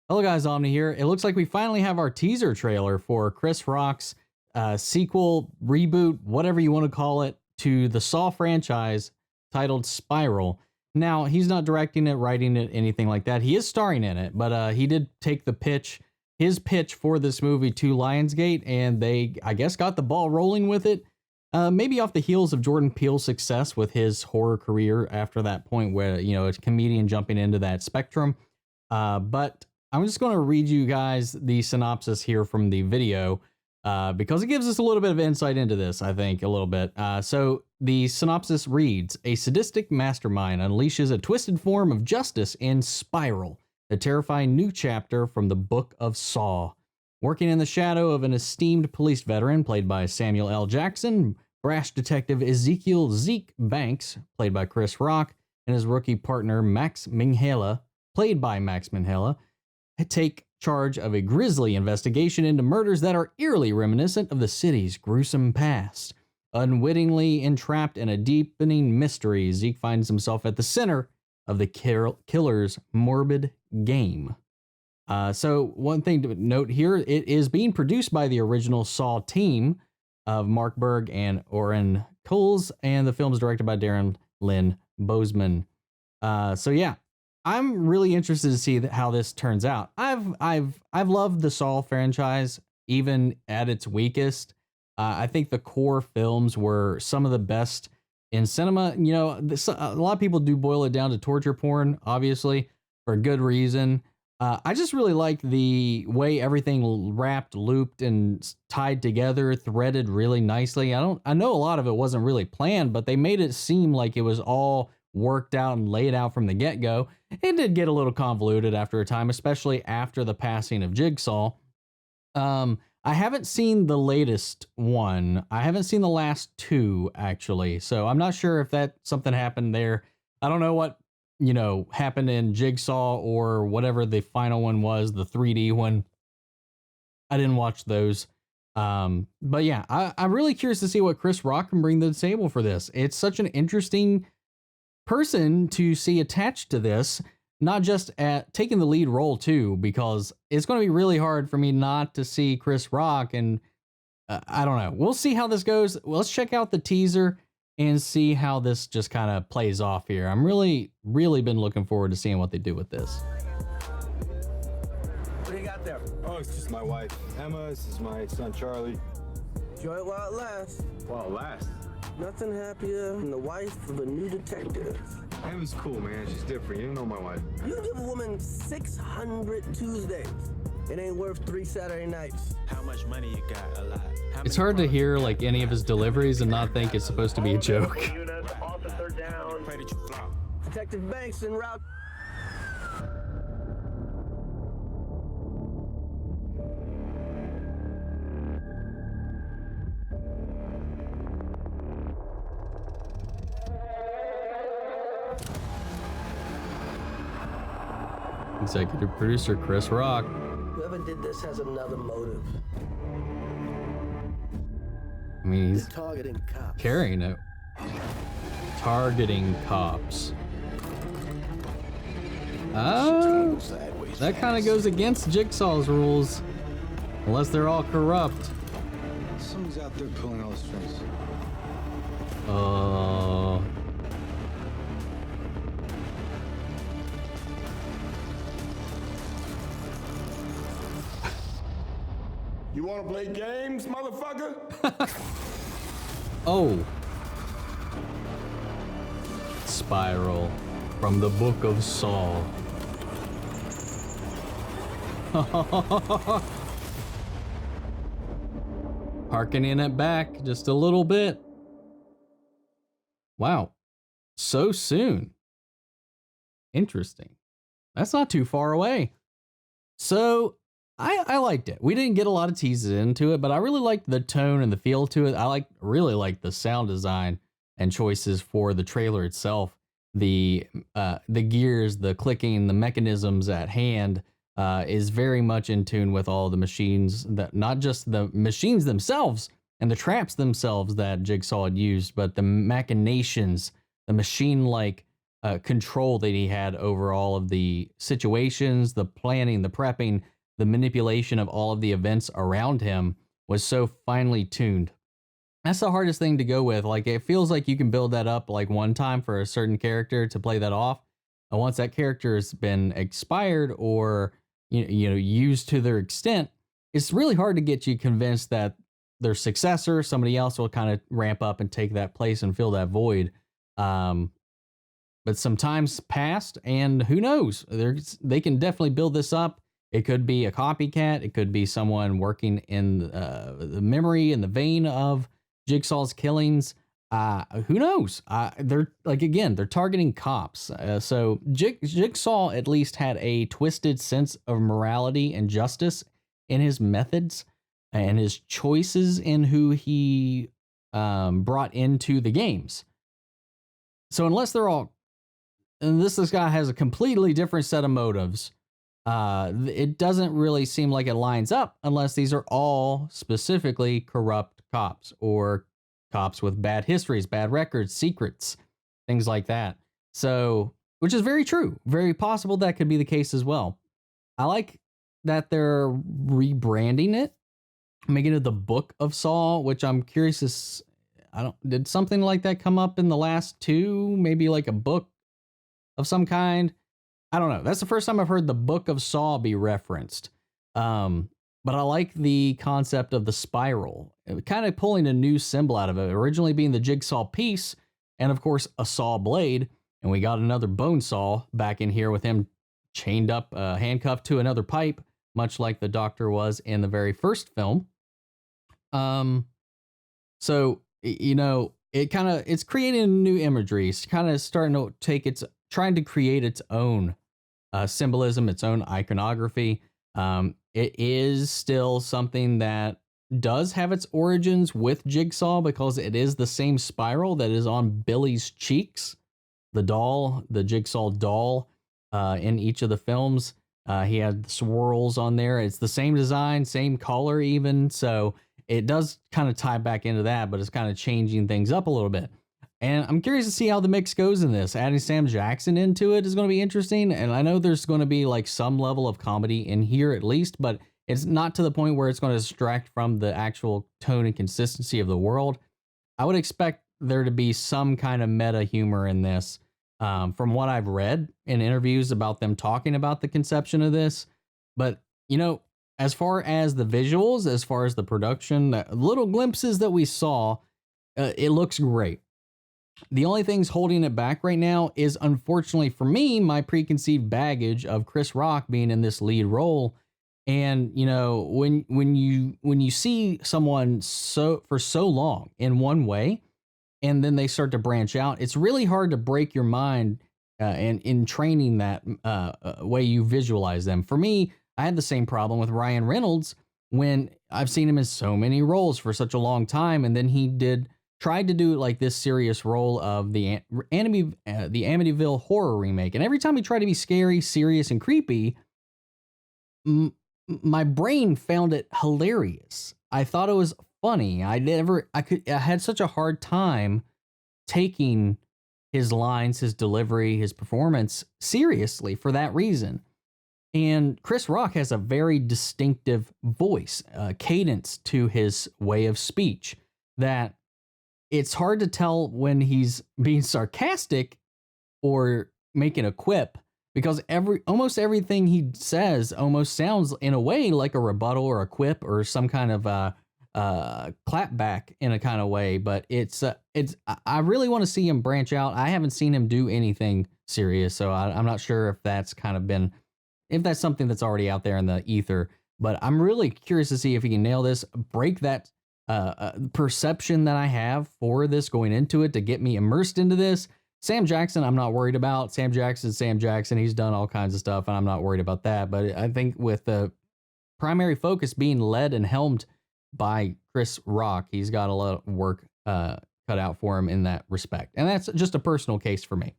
Hello guys, Omni here. It looks like we finally have our teaser trailer for Chris Rock's sequel, reboot, whatever you want to call it, to the Saw franchise titled Spiral. Now, he's not directing it, writing it, anything like that. He is starring in it, but he did take his pitch for this movie to Lionsgate, and they, I guess, got the ball rolling with it. Maybe off the heels of Jordan Peele's success with his horror career after that point where, you know, a comedian jumping into that spectrum. But I'm just going to read you guys the synopsis here from the video because it gives us a little bit of insight into this, I think, a little bit. So the synopsis reads, a sadistic mastermind unleashes a twisted form of justice in Spiral, a terrifying new chapter from the Book of Saw. Working in the shadow of an esteemed police veteran played by Samuel L. Jackson, brash detective Ezekiel Zeke Banks, played by Chris Rock, and his rookie partner Max Minghella, played by Max Minghella, take charge of a grisly investigation into murders that are eerily reminiscent of the city's gruesome past. Unwittingly entrapped in a deepening mystery, Zeke finds himself at the center of the killer's morbid game. So one thing to note here, it is being produced by the original Saw team of Mark Berg and Oren Coles, and the film is directed by Darren Lynn Bousman. So yeah, I'm really interested to see how this turns out. I've loved the Saw franchise, even at its weakest. I think the core films were some of the best in cinema. You know, a lot of people do boil it down to torture porn, obviously, for good reason. I just really like the way everything wrapped, looped, and tied together, threaded really nicely. I know a lot of it wasn't really planned, but they made it seem like it was all worked out and laid out from the get-go. It did get a little convoluted after a time, especially after the passing of Jigsaw. I haven't seen the latest one. I haven't seen the last two, actually. So I'm not sure if something happened there. I don't know what, happened in Jigsaw or whatever the final one was, the 3D one. I didn't watch those. But yeah, I'm really curious to see what Chris Rock can bring to the table for this. It's such an interesting person to see attached to this, not just at taking the lead role too, because it's going to be really hard for me not to see Chris Rock. And I don't know. We'll see how this goes. Let's check out the teaser and see how this just kind of plays off here. I'm really been looking forward to seeing what they do with this. What do you got there? Oh, it's just my wife, Emma. This is my son, Charlie. Enjoy it while it lasts. While it lasts. Nothing happier than the wife of a new detective. Emma's cool, man. She's different. You don't know my wife. You give a woman 600 Tuesdays. It ain't worth 3 Saturday nights. How much money you got? A lot. It's hard to hear like any of his deliveries and not think it's supposed to be a joke. Officer down. Pray that you flop. Detective Banks en route. Executive producer Chris Rock. Whoever did this has another motive. I mean, he's Targeting cops. carrying it. Targeting cops. That kind of goes against Jigsaw's rules. Unless they're all corrupt. Someone's out there pulling all the strings. You wanna play games, motherfucker? Oh. Spiral from the Book of Saw. Harkening it back just a little bit. Wow. So soon. Interesting. That's not too far away. So I liked it. We didn't get a lot of teases into it, but I really liked the tone and the feel to it. I really liked the sound design and choices for the trailer itself. The gears, the clicking, the mechanisms at hand is very much in tune with all the machines, that not just the machines themselves and the traps themselves that Jigsaw had used, but the machinations, the machine-like control that he had over all of the situations, the planning, the prepping, the manipulation of all of the events around him was so finely tuned. That's the hardest thing to go with. Like, it feels like you can build that up like one time for a certain character to play that off. And once that character has been expired or used to their extent, it's really hard to get you convinced that their successor, somebody else, will kind of ramp up and take that place and fill that void. But sometimes past, and who knows? They can definitely build this up. It could be a copycat. It could be someone working in the memory and the vein of Jigsaw's killings. Who knows? They're targeting cops. So Jigsaw at least had a twisted sense of morality and justice in his methods and his choices in who he brought into the games. So unless they're all, and this guy has a completely different set of motives, it doesn't really seem like it lines up unless these are all specifically corrupt cops or cops with bad histories, bad records, secrets, things like that. So, which is very true. Very possible that could be the case as well. I like that they're rebranding it, making it the Book of Saw, which I'm curious did something like that come up in the last two? Maybe like a book of some kind? I don't know. That's the first time I've heard the Book of Saw be referenced. But I like the concept of the spiral, kind of pulling a new symbol out of it, originally being the jigsaw piece, and of course a saw blade. And we got another bone saw back in here with him chained up, handcuffed to another pipe, much like the Doctor was in the very first film. So, it's creating new imagery. It's kind of starting to trying to create its own symbolism, its own iconography. It is still something that does have its origins with Jigsaw because it is the same spiral that is on Billy's cheeks, the Jigsaw doll, in each of the films. He had the swirls on there. It's the same design, same color even. So it does kind of tie back into that, but it's kind of changing things up a little bit. And I'm curious to see how the mix goes in this. Adding Sam Jackson into it is going to be interesting. And I know there's going to be like some level of comedy in here at least, but it's not to the point where it's going to distract from the actual tone and consistency of the world. I would expect there to be some kind of meta humor in this. From what I've read in interviews about them talking about the conception of this. But, as far as the visuals, as far as the production, the little glimpses that we saw, it looks great. The only things holding it back right now is, unfortunately for me, my preconceived baggage of Chris Rock being in this lead role. And, when you see someone for so long in one way, and then they start to branch out, it's really hard to break your mind and in training that way you visualize them. For me, I had the same problem with Ryan Reynolds when I've seen him in so many roles for such a long time, and then he tried to do like this serious role of the Amityville horror remake, and every time he tried to be scary, serious, and creepy, my brain found it hilarious. I thought it was funny. I had such a hard time taking his lines, his delivery, his performance seriously for that reason. And Chris Rock has a very distinctive voice, cadence to his way of speech that it's hard to tell when he's being sarcastic or making a quip, because almost everything he says almost sounds in a way like a rebuttal or a quip or some kind of clap back in a kind of way. But I really want to see him branch out. I haven't seen him do anything serious, so I'm not sure if that's something that's already out there in the ether. But I'm really curious to see if he can nail this, break that perception that I have for this going into it to get me immersed into this. Sam Jackson, I'm not worried about. Sam Jackson. He's done all kinds of stuff, and I'm not worried about that. But I think with the primary focus being led and helmed by Chris Rock, he's got a lot of work cut out for him in that respect. And that's just a personal case for me.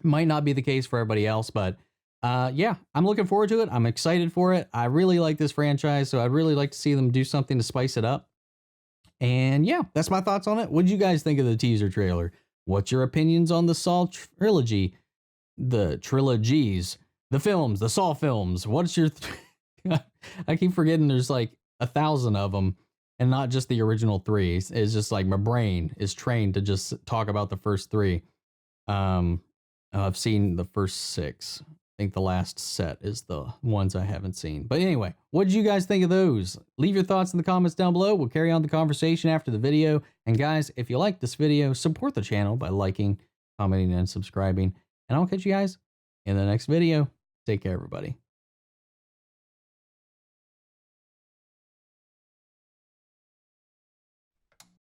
Might not be the case for everybody else, but yeah, I'm looking forward to it. I'm excited for it. I really like this franchise, so I'd really like to see them do something to spice it up. And yeah, that's my thoughts on it. What did you guys think of the teaser trailer? What's your opinions on the Saw trilogy? the trilogies, the films, the Saw films. What's your? I keep forgetting there's like 1,000 of them, and not just the original 3. It's just like my brain is trained to just talk about the first 3. I've seen the first 6. I think the last set is the ones I haven't seen. But anyway, what did you guys think of those? Leave your thoughts in the comments down below. We'll carry on the conversation after the video. And guys, if you like this video, support the channel by liking, commenting, and subscribing. And I'll catch you guys in the next video. Take care, everybody.